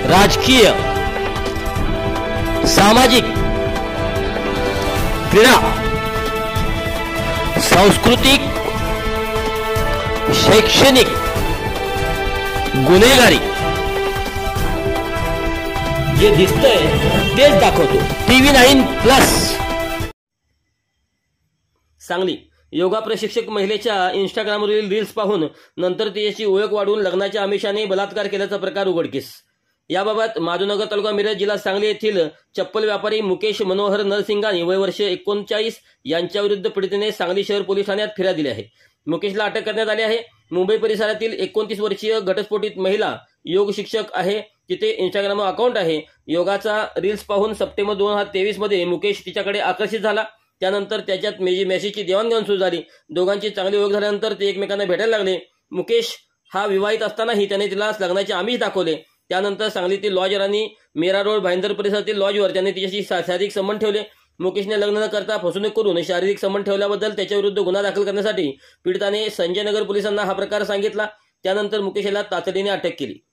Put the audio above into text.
राजकीय, सामाजिक, क्रीडा, सांस्कृतिक, शैक्षणिक, गुन्हेगारी जे दिसतंय तेच दाखवतो TV9+. सांगली योगा प्रशिक्षक महिलेच्या इंस्टाग्रामवरील रील्स पाहून नंतर तिची ओळख वाढवून लग्नाच्या आमिषाने बलात्कार केल्याचा प्रकार उघडकीस. याबाबत माधवनगर तालुका मिरज जिल्हा सांगली येथील चप्पल व्यापारी मुकेश मनोहर नरसिंगानी वय वर्ष 39 यांच्याविरुद्ध पीडितेने सांगली शहर पोलीस ठाण्यात फिर्याद दिली आहे. मुकेशला अटक करण्यात आली आहे. मुंबई परिसरातील 29 वर्षीय घटस्फोटित महिला योग शिक्षक आहे. तिथे इंस्टाग्राम अकाउंट आहे. योगाचा रील्स पाहून सप्टेंबर 2023 मध्ये मुकेश तिच्याकडे आकर्षित झाला. त्यानंतर त्याच्यात मेसेजची देवाणघेवाण सुरू झाली. दोघांची चांगली ओळख झाल्यानंतर ते एकमेकांना भेटायला लागले. मुकेश हा विवाहित असतानाही त्याने तिला लग्नाचे आमिष दाखवले. त्यानंतर सांगलीतील लॉजर आणि मेरा रोड भाईंदर परिसरातील लॉजवर त्याने तिच्याशी शारीरिक संबंध ठेवले. मुकेशने लग्न न करता फसवणूक करून शारीरिक संबंध ठेवल्याबद्दल त्याच्याविरुद्ध गुन्हा दाखल करण्यासाठी पीडिताने संजयनगर पोलिसांना हा प्रकार सांगितला. त्यानंतर मुकेशला तातडीने अटक केली.